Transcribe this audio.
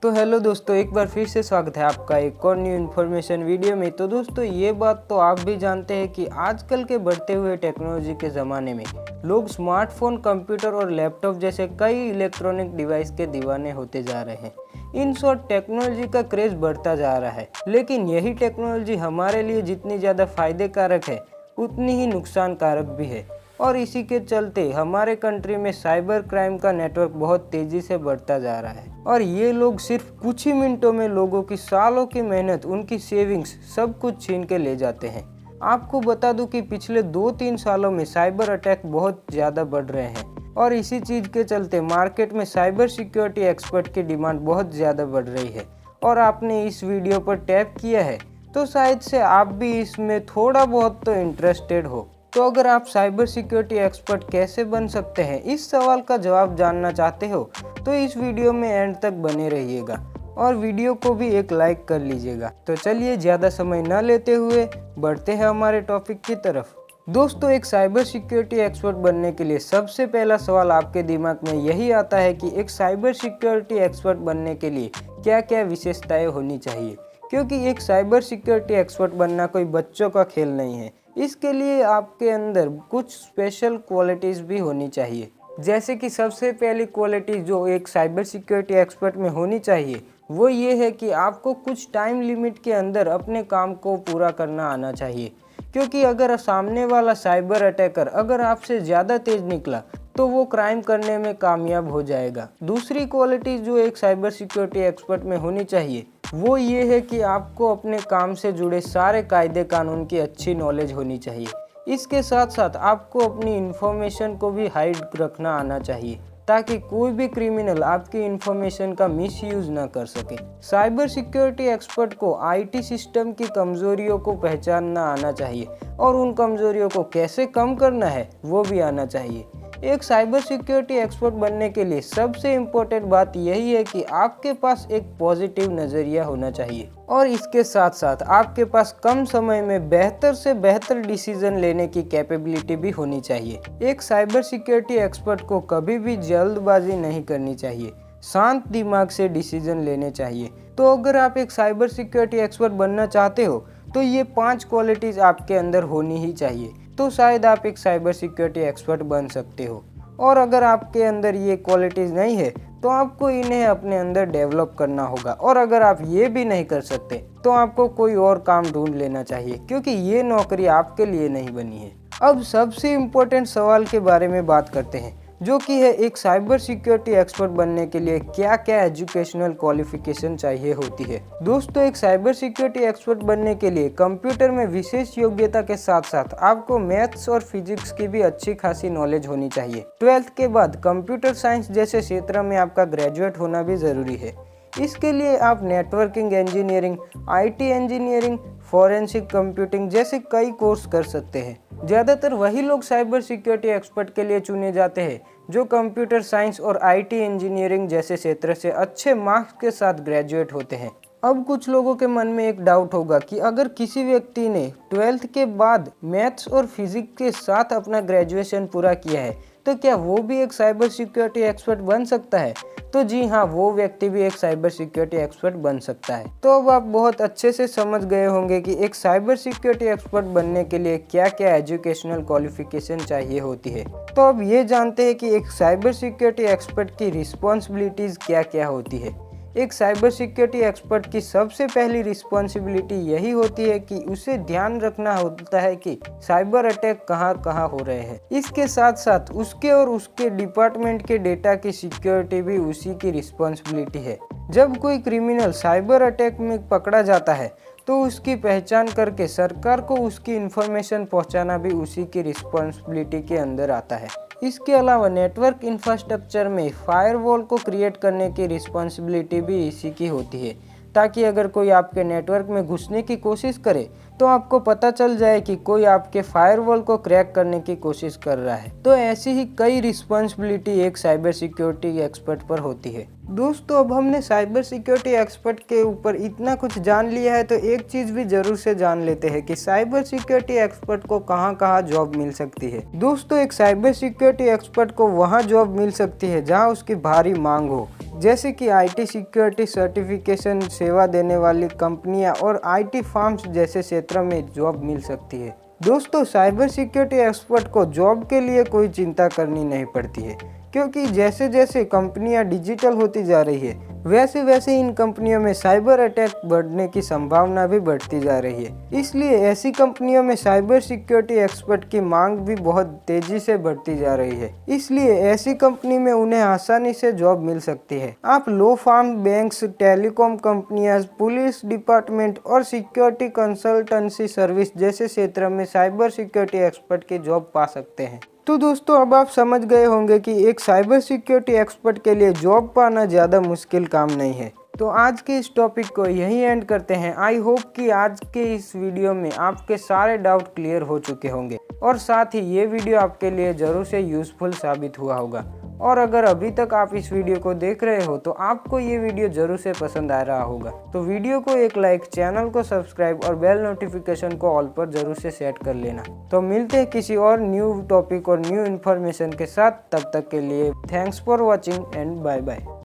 तो हेलो दोस्तों, एक बार फिर से स्वागत है आपका एक और न्यू इन्फॉर्मेशन वीडियो में। तो दोस्तों, ये बात तो आप भी जानते हैं कि आजकल के बढ़ते हुए टेक्नोलॉजी के ज़माने में लोग स्मार्टफोन, कंप्यूटर और लैपटॉप जैसे कई इलेक्ट्रॉनिक डिवाइस के दीवाने होते जा रहे हैं। इन शॉर्ट, टेक्नोलॉजी का क्रेज़ बढ़ता जा रहा है, लेकिन यही टेक्नोलॉजी हमारे लिए जितनी ज़्यादा फायदे कारक है उतनी ही नुकसान कारक भी है। और इसी के चलते हमारे कंट्री में साइबर क्राइम का नेटवर्क बहुत तेज़ी से बढ़ता जा रहा है और ये लोग सिर्फ कुछ ही मिनटों में लोगों की सालों की मेहनत, उनकी सेविंग्स सब कुछ छीन के ले जाते हैं। आपको बता दूं कि पिछले 2-3 सालों में साइबर अटैक बहुत ज़्यादा बढ़ रहे हैं और इसी चीज़ के चलते मार्केट में साइबर सिक्योरिटी एक्सपर्ट की डिमांड बहुत ज़्यादा बढ़ रही है। और आपने इस वीडियो पर टैप किया है तो शायद से आप भी इसमें थोड़ा बहुत तो इंटरेस्टेड हो। तो अगर आप साइबर सिक्योरिटी एक्सपर्ट कैसे बन सकते हैं, इस सवाल का जवाब जानना चाहते हो तो इस वीडियो में एंड तक बने रहिएगा और वीडियो को भी एक लाइक कर लीजिएगा। तो चलिए ज़्यादा समय न लेते हुए बढ़ते हैं हमारे टॉपिक की तरफ। दोस्तों, एक साइबर सिक्योरिटी एक्सपर्ट बनने के लिए सबसे पहला सवाल आपके दिमाग में यही आता है कि एक साइबर सिक्योरिटी एक्सपर्ट बनने के लिए क्या क्या विशेषताएं होनी चाहिए, क्योंकि एक साइबर सिक्योरिटी एक्सपर्ट बनना कोई बच्चों का खेल नहीं है। इसके लिए आपके अंदर कुछ स्पेशल क्वालिटीज़ भी होनी चाहिए। जैसे कि सबसे पहली क्वालिटी जो एक साइबर सिक्योरिटी एक्सपर्ट में होनी चाहिए वो ये है कि आपको कुछ टाइम लिमिट के अंदर अपने काम को पूरा करना आना चाहिए, क्योंकि अगर सामने वाला साइबर अटैकर अगर आपसे ज़्यादा तेज़ निकला तो वो क्राइम करने में कामयाब हो जाएगा। दूसरी क्वालिटी जो एक साइबर सिक्योरिटी एक्सपर्ट में होनी चाहिए वो ये है कि आपको अपने काम से जुड़े सारे कायदे कानून की अच्छी नॉलेज होनी चाहिए। इसके साथ साथ आपको अपनी इन्फॉर्मेशन को भी हाइड रखना आना चाहिए ताकि कोई भी क्रिमिनल आपकी इन्फॉर्मेशन का मिसयूज ना कर सके। साइबर सिक्योरिटी एक्सपर्ट को आईटी सिस्टम की कमजोरियों को पहचानना आना चाहिए और उन कमजोरियों को कैसे कम करना है वो भी आना चाहिए। एक साइबर सिक्योरिटी एक्सपर्ट बनने के लिए सबसे इम्पोर्टेंट बात यही है कि आपके पास एक पॉजिटिव नज़रिया होना चाहिए और इसके साथ साथ आपके पास कम समय में बेहतर से बेहतर डिसीजन लेने की कैपेबिलिटी भी होनी चाहिए। एक साइबर सिक्योरिटी एक्सपर्ट को कभी भी जल्दबाजी नहीं करनी चाहिए, शांत दिमाग से डिसीजन लेने चाहिए। तो अगर आप एक साइबर सिक्योरिटी एक्सपर्ट बनना चाहते हो तो ये 5 क्वालिटीज़ आपके अंदर होनी ही चाहिए, तो शायद आप एक साइबर सिक्योरिटी एक्सपर्ट बन सकते हो। और अगर आपके अंदर ये क्वालिटीज़ नहीं है तो आपको इन्हें अपने अंदर डेवलप करना होगा। और अगर आप ये भी नहीं कर सकते तो आपको कोई और काम ढूंढ लेना चाहिए, क्योंकि ये नौकरी आपके लिए नहीं बनी है। अब सबसे इम्पोर्टेंट सवाल के बारे में बात करते हैं, जो कि है एक साइबर सिक्योरिटी एक्सपर्ट बनने के लिए क्या क्या एजुकेशनल क्वालिफिकेशन चाहिए होती है। दोस्तों, एक साइबर सिक्योरिटी एक्सपर्ट बनने के लिए कंप्यूटर में विशेष योग्यता के साथ साथ आपको मैथ्स और फिजिक्स की भी अच्छी खासी नॉलेज होनी चाहिए। 12th के बाद कंप्यूटर साइंस जैसे क्षेत्र में आपका ग्रेजुएट होना भी ज़रूरी है। इसके लिए आप networking engineering, IT engineering, forensic computing जैसे कई कोर्स कर सकते हैं। ज़्यादातर वही लोग साइबर सिक्योरिटी एक्सपर्ट के लिए चुने जाते हैं जो कंप्यूटर साइंस और आईटी इंजीनियरिंग जैसे क्षेत्र से अच्छे मार्क्स के साथ ग्रेजुएट होते हैं। अब कुछ लोगों के मन में एक डाउट होगा कि अगर किसी व्यक्ति ने 12th के बाद मैथ्स और फिजिक्स के साथ अपना ग्रेजुएशन पूरा किया है तो क्या वो भी एक साइबर सिक्योरिटी एक्सपर्ट बन सकता है? तो जी हाँ, वो व्यक्ति भी एक साइबर सिक्योरिटी एक्सपर्ट बन सकता है। तो अब आप बहुत अच्छे से समझ गए होंगे कि एक साइबर सिक्योरिटी एक्सपर्ट बनने के लिए क्या क्या एजुकेशनल क्वालिफिकेशन चाहिए होती है। तो अब ये जानते हैं कि एक साइबर सिक्योरिटी एक्सपर्ट की रिस्पॉन्सिबिलिटीज़ क्या क्या होती है। एक साइबर सिक्योरिटी एक्सपर्ट की सबसे पहली रिस्पॉन्सिबिलिटी यही होती है कि उसे ध्यान रखना होता है कि साइबर अटैक कहाँ कहाँ हो रहे हैं। इसके साथ साथ उसके और उसके डिपार्टमेंट के डेटा की सिक्योरिटी भी उसी की रिस्पॉन्सिबिलिटी है। जब कोई क्रिमिनल साइबर अटैक में पकड़ा जाता है तो उसकी पहचान करके सरकार को उसकी इन्फॉर्मेशन पहुंचाना भी उसी की रिस्पॉन्सिबिलिटी के अंदर आता है। इसके अलावा नेटवर्क इंफ्रास्ट्रक्चर में फायरवॉल को क्रिएट करने की रिस्पॉन्सिबिलिटी भी इसी की होती है, ताकि अगर कोई आपके नेटवर्क में घुसने की कोशिश करे तो आपको पता चल जाए कि कोई आपके फायरवॉल को क्रैक करने की कोशिश कर रहा है। तो ऐसी ही कई रिस्पॉन्सिबिलिटी एक साइबर सिक्योरिटी एक्सपर्ट पर होती है। दोस्तों, अब हमने साइबर सिक्योरिटी एक्सपर्ट के ऊपर इतना कुछ जान लिया है तो एक चीज़ भी ज़रूर से जान लेते हैं कि साइबर सिक्योरिटी एक्सपर्ट को कहाँ कहाँ जॉब मिल सकती है। दोस्तों, एक साइबर सिक्योरिटी एक्सपर्ट को वहाँ जॉब मिल सकती है जहाँ उसकी भारी मांग हो, जैसे कि आईटी सिक्योरिटी सर्टिफिकेशन सेवा देने वाली कंपनियां और आईटी फर्म्स जैसे क्षेत्रों में जॉब मिल सकती है। दोस्तों, साइबर सिक्योरिटी एक्सपर्ट को जॉब के लिए कोई चिंता करनी नहीं पड़ती है, क्योंकि जैसे जैसे कंपनियां डिजिटल होती जा रही है वैसे वैसे इन कंपनियों में साइबर अटैक बढ़ने की संभावना भी बढ़ती जा रही है। इसलिए ऐसी कंपनियों में साइबर सिक्योरिटी एक्सपर्ट की मांग भी बहुत तेजी से बढ़ती जा रही है। इसलिए ऐसी कंपनी में उन्हें आसानी से जॉब मिल सकती है। आप लो फार्म, बैंक्स, टेलीकॉम कंपनियां, पुलिस डिपार्टमेंट और सिक्योरिटी कंसल्टेंसी सर्विस जैसे क्षेत्रों में साइबर सिक्योरिटी एक्सपर्ट की जॉब पा सकते हैं। तो दोस्तों, अब आप समझ गए होंगे कि एक साइबर सिक्योरिटी एक्सपर्ट के लिए जॉब पाना ज़्यादा मुश्किल काम नहीं है। तो आज के इस टॉपिक को यहीं एंड करते हैं। आई होप कि आज के इस वीडियो में आपके सारे डाउट क्लियर हो चुके होंगे और साथ ही ये वीडियो आपके लिए ज़रूर से यूज़फुल साबित हुआ होगा। और अगर अभी तक आप इस वीडियो को देख रहे हो तो आपको ये वीडियो जरूर से पसंद आ रहा होगा। तो वीडियो को एक लाइक, चैनल को सब्सक्राइब और बेल नोटिफिकेशन को ऑल पर जरूर से सेट कर लेना। तो मिलते हैं किसी और न्यू टॉपिक और न्यू इन्फॉर्मेशन के साथ। तब तक के लिए thanks for watching and bye bye.